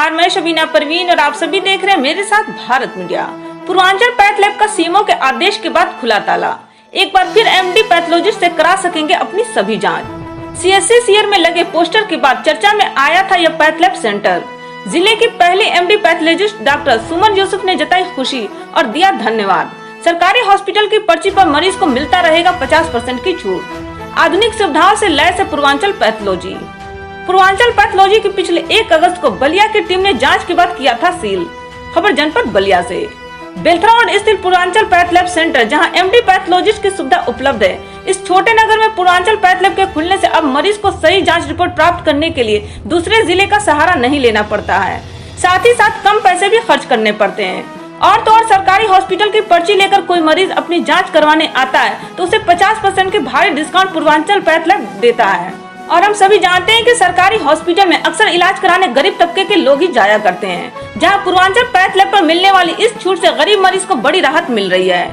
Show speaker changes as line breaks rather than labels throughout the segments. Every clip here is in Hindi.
नमस्कार, मैं शबीना परवीन और आप सभी देख रहे हैं मेरे साथ Bharat media. Purvanchal path lab का सीएमओ के आदेश के बाद खुला ताला। एक बार फिर एमडी पैथोलॉजिस्ट से करा सकेंगे अपनी सभी जांच। सीएससी सीयर में लगे पोस्टर के बाद चर्चा में आया था यह पैथ लैब सेंटर। जिले की पहली एमडी पैथोलॉजिस्ट डॉक्टर सुमन यूसुफ ने जताई खुशी और दिया धन्यवाद। सरकारी हॉस्पिटल की पर्ची पर मरीज को मिलता रहेगा 50% की छूट। आधुनिक सुविधाओं से लैस है पूर्वांचल पैथोलॉजी। पूर्वांचल पैथोलॉजी की पिछले 1 अगस्त को बलिया की टीम ने जांच के बाद किया था सील। खबर जनपद बलिया से। बेलथरा रोड स्थित पूर्वांचल पैथ लैब सेंटर, जहां एमडी पैथोलॉजिस्ट की सुविधा उपलब्ध है, इस छोटे नगर में पूर्वांचल पैथ लैब के खुलने से अब मरीज को सही जांच रिपोर्ट प्राप्त करने के लिए दूसरे जिले का सहारा नहीं लेना पड़ता है। साथ ही साथ कम पैसे भी खर्च करने पड़ते हैं। और तो और सरकारी हॉस्पिटल की पर्ची लेकर कोई मरीज अपनी जाँच करवाने आता है तो उसे 50% के भारी डिस्काउंट पूर्वांचल पैथ लैब देता है। और हम सभी जानते हैं कि सरकारी हॉस्पिटल में अक्सर इलाज कराने गरीब तबके के लोग ही जाया करते हैं, जहां पूर्वांचल पैथ लैब पर मिलने वाली इस छूट से गरीब मरीज को बड़ी राहत मिल रही है।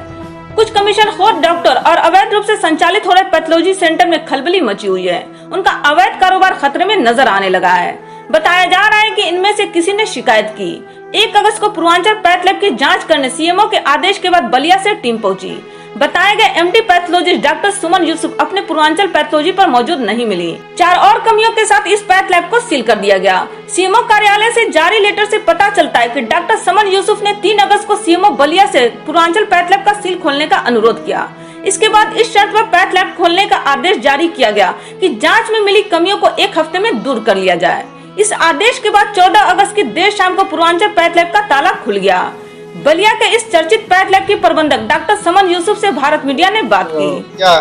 कुछ कमीशन खोर डॉक्टर और अवैध रूप से संचालित हो रहे पैथोलॉजी सेंटर में खलबली मची हुई है। उनका अवैध कारोबार खतरे में नजर आने लगा है। बताया जा रहा है कि इनमें से किसी ने शिकायत की। 1 अगस्त को पूर्वांचल पैथ लैब की जाँच करने सीएमओ के आदेश के बाद बलिया से टीम पहुंची। बताया गया एमडी पैथोलॉजिस्ट डॉक्टर सुमन यूसुफ अपने पूर्वांचल पैथोलॉजी पर मौजूद नहीं मिली। 4 और कमियों के साथ इस पैथ लैब को सील कर दिया गया। सीएमओ कार्यालय से जारी लेटर से पता चलता है कि डॉक्टर सुमन यूसुफ ने 3 अगस्त को सीएमओ बलिया से पूर्वांचल पैथ लैब का सील खोलने का अनुरोध किया। इसके बाद इस शर्त पर पैथ लैब खोलने का आदेश जारी किया गया कि जाँच में मिली कमियों को 1 हफ्ते में दूर कर लिया जाए। इस आदेश के बाद 14 अगस्त की देर शाम को पूर्वांचल पैथ लैब का ताला खुल गया। बलिया के इस चर्चित पैथ लैब के प्रबंधक डॉक्टर सुमन यूसुफ से भारत मीडिया ने बात की।
क्या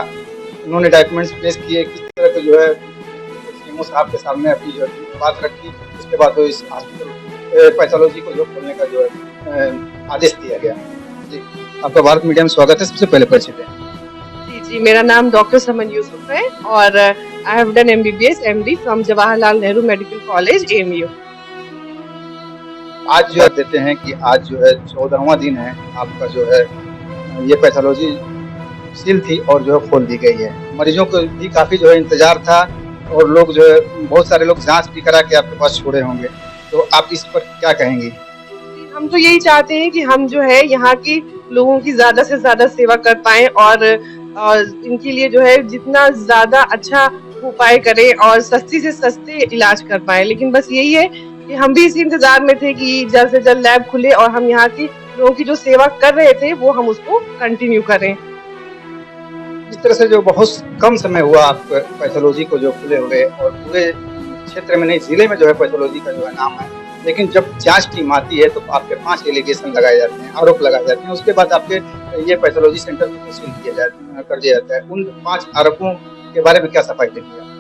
उन्होंने डॉक्यूमेंट्स पेश किए, किस तरह के जो है सीएमओ साहब के सामने अपनी जो बात रखी, उसके बाद तो इस हॉस्पिटल पैथोलॉजी को जो खोलने का जो है आदेश दिया गया। जी, आपका भारत मीडिया में स्वागत है। सबसे पहले परिचय दें।
जी, मेरा नाम डॉक्टर सुमन यूसुफ है और I have done MBBS MD from Jawaharlal Nehru medical college AMU।
आज जो है देते हैं कि आज जो है 14वां दिन है आपका जो है ये पैथोलॉजी सील थी और जो है खोल दी गई है। मरीजों को भी काफी जो है इंतजार था और लोग जो है बहुत सारे लोग जांच भी करा के आपके पास छोड़े होंगे, तो आप इस पर क्या कहेंगी?
हम तो यही चाहते हैं कि हम जो है यहाँ के लोगों की ज्यादा से ज्यादा सेवा कर पाएं और इनके लिए जो है जितना ज्यादा अच्छा उपाय करें और सस्ती से सस्ते इलाज कर पाए। लेकिन बस यही है कि हम भी इसी इंतजार में थे कि जल्द से जल्द लैब खुले और हम यहाँ की लोगों की जो सेवा कर रहे थे वो हम उसको कंटिन्यू करें।
इस तरह से जो बहुत कम समय हुआ आप पैथोलॉजी को जो खुले हुए और पूरे क्षेत्र में नहीं जिले में जो है पैथोलॉजी का जो है नाम है, लेकिन जब जांच टीम आती है तो आपके 5 एलिगेशन लगाए जाते हैं, आरोप लगाए जाते हैं। उसके बाद आपके ये पैथोलॉजी सेंटर को सील कर दिया जाता है। उन 5 आरोपों के बारे में क्या सफाई देंगे?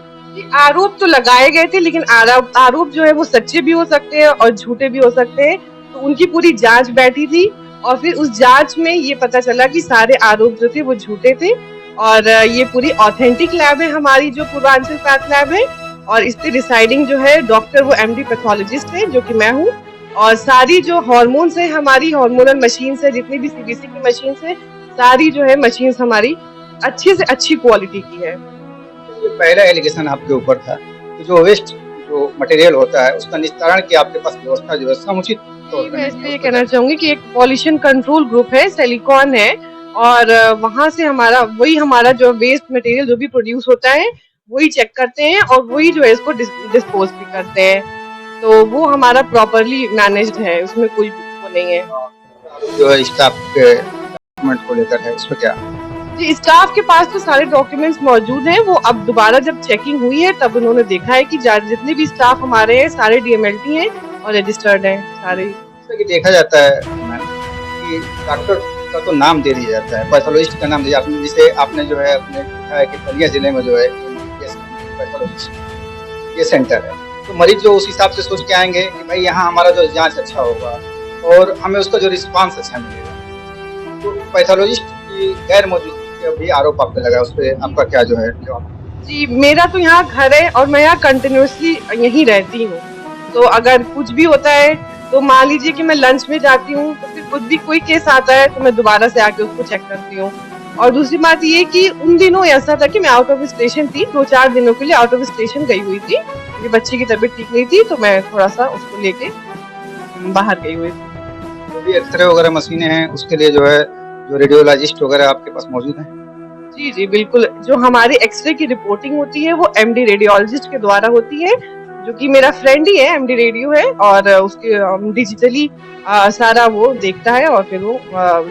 आरोप तो लगाए गए थे, लेकिन आरोप जो है वो सच्चे भी हो सकते हैं और झूठे भी हो सकते हैं। तो उनकी पूरी जांच बैठी थी और फिर उस जांच में ये पता चला कि सारे आरोप जो थे वो झूठे थे और ये पूरी ऑथेंटिक लैब है हमारी जो पूर्वांचल पैथ लैब है। और इस पे रिसाइडिंग जो है डॉक्टर वो एमडी पैथोलॉजिस्ट है जो कि मैं हूँ। और सारी जो हार्मोन्स है हमारी हार्मोनल मशीन है, जितनी भी CBC की मशीन है, सारी जो है मशीन हमारी अच्छी से अच्छी क्वालिटी की है।
पहला एलिगेशन आपके ऊपर था कि जो वेस्ट जो मटेरियल होता है उसका निस्तारण की आपके पास व्यवस्था जो है समुचित तौर पर।
मैं इसमें ये कहना चाहूंगी कि एक पॉल्यूशन कंट्रोल ग्रुप है, सिलिकॉन है, और वहाँ से हमारा जो वेस्ट मटेरियल जो भी प्रोड्यूस होता है वही चेक करते हैं और वही जो है इसको डिस्पोज भी करते हैं। तो वो हमारा प्रॉपरली मैनेज्ड है, उसमें कोई वो नहीं है।
जो है स्टाफ के डॉक्यूमेंट को लेकर है, इसमें क्या?
जी, स्टाफ के पास तो सारे डॉक्यूमेंट्स मौजूद हैं। वो अब दोबारा जब चेकिंग हुई है तब उन्होंने देखा है कि जितने भी स्टाफ हमारे हैं सारे DMLT हैं और रजिस्टर्ड हैं सारे।
जैसा कि देखा जाता है कि डॉक्टर का तो नाम दे दिया जाता है, पैथोलॉजिस्ट का नाम दिया आपने, जिसे आपने जो है अपने देखा है कि बलिया जिले में जो है पैथोलॉजिस्ट ये सेंटर है, तो मरीज जो उस हिसाब से सोच के आएंगे कि भाई यहाँ हमारा जो जाँच अच्छा होगा और हमें उसका जो रिस्पॉन्स अच्छा मिलेगा। तो पैथोलॉजिस्ट की गैर मौजूदगी भी आरोप आप पे लगा, उस पर आपका क्या जो है जवाब?
जी, मेरा तो यहाँ घर है और मैं यहाँ कंटिन्यूसली यहीं रहती हूँ। तो अगर कुछ भी होता है तो मान लीजिए कि मैं लंच में जाती हूँ तो फिर कुछ भी कोई केस आता है तो मैं दोबारा से आके उसको चेक करती हूँ। और दूसरी बात ये कि उन दिनों ऐसा था कि मैं आउट ऑफ स्टेशन थी, 2-4 दिनों के लिए आउट ऑफ स्टेशन गई हुई थी। मेरी बच्ची की तबीयत ठीक नहीं थी तो मैं थोड़ा सा उसको लेके बाहर गई हुई थी।
जो भी एक्सरे वगैरह मशीनें हैं उसके लिए जो है जो रेडियोलॉजिस्ट वगैरह आपके पास मौजूद हैं?
जी, जी, बिल्कुल। जो हमारी एक्स-रे की रिपोर्टिंग होती है वो एमडी रेडियोलॉजिस्ट के द्वारा होती है, जो कि मेरा फ्रेंड ही है, एमडी रेडियो है और उसके डिजिटली सारा वो देखता है और फिर वो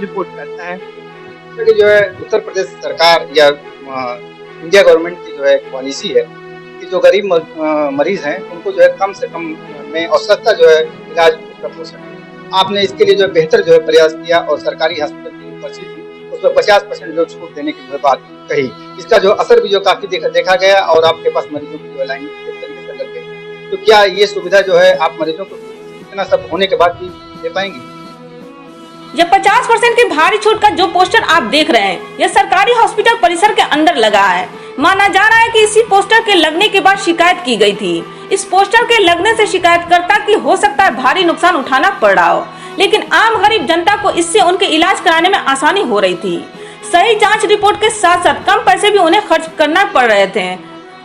रिपोर्ट करता है।
जैसे कि जो है उत्तर प्रदेश सरकार या इंडिया गवर्नमेंट की जो है पॉलिसी है कि जो गरीब मरीज हैं उनको जो है कम से कम में और सस्ता जो है इलाज उपलब्ध हो सके। आपने इसके लिए जो है बेहतर जो है प्रयास किया और सरकारी हॉस्पिटल की जो पर्ची थी उसमें 50% जो छूट देने की जो है बात कही। इसका जो असर भी जो काफी देखा गया और आपके पास मरीजों की जो है लाइन एक तरीके से लग गई। तो क्या ये सुविधा जो है आप मरीजों को इतना सब होने के बाद भी दे पाएंगे?
यह 50% की भारी छूट का जो पोस्टर आप देख रहे हैं यह सरकारी हॉस्पिटल परिसर के अंदर लगा है। माना जा रहा है कि इसी पोस्टर के लगने के बाद शिकायत की गई थी। इस पोस्टर के लगने से शिकायतकर्ता की हो सकता है भारी नुकसान उठाना पड़ रहा हो, लेकिन आम गरीब जनता को इससे उनके इलाज कराने में आसानी हो रही थी। सही जांच रिपोर्ट के साथ साथ कम पैसे भी उन्हें खर्च करना पड़ रहे थे।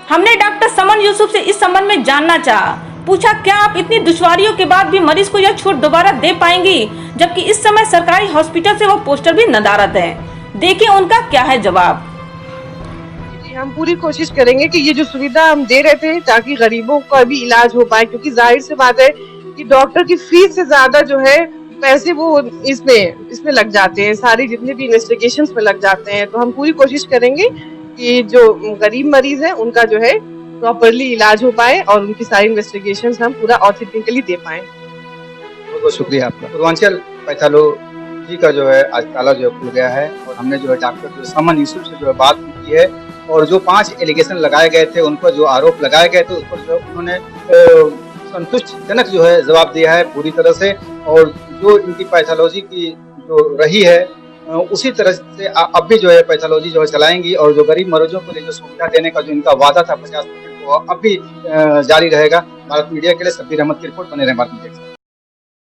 हमने डॉक्टर समन यूसुफ से इस संबंध में जानना चाहा। पूछा, क्या आप इतनी दुश्वारियों के बाद भी मरीज को यह छूट दोबारा दे पाएंगी, जबकि इस समय सरकारी हॉस्पिटल से वो पोस्टर भी नदारद है। देखिए उनका क्या है जवाब।
हम पूरी कोशिश करेंगे कि ये जो सुविधा हम दे रहे थे ताकि गरीबों का भी इलाज हो पाए, क्योंकि जाहिर सी बात है कि डॉक्टर की फीस से ज्यादा जो है पैसे वो इसमें लग जाते हैं, सारी जितने भी इन्वेस्टिगेशंस में लग जाते हैं। तो हम पूरी कोशिश करेंगे कि जो गरीब मरीज है उनका जो है प्रॉपरली इलाज हो पाए और उनकी सारी इन्वेस्टिगेशंस हम पूरा ऑथेंटिकली दे पाए।
बहुत बहुत शुक्रिया आपका। पूर्वांचल पैथोलॉजी का जो है आज ताला जो है खुल गया है और हमने जो है डॉक्टर समन यूसुफ से जो है बात की है और जो 5 एलिगेशन लगाए गए थे, उन पर जो आरोप लगाए गए थे उस पर जो उन्होंने संतुष्टिजनक जो है जवाब दिया है पूरी तरह से। और जो इनकी पैथोलॉजी की जो रही है उसी तरह से अब भी जो है पैथोलॉजी जो है चलाएंगी और जो गरीब मरीजों को लिए जो सुविधा देने का जो इनका वादा था 50% वो अब भी जारी रहेगा। भारत मीडिया के लिए शब्बीर अहमद की रिपोर्ट। बने रहें भारत मीडिया के साथ।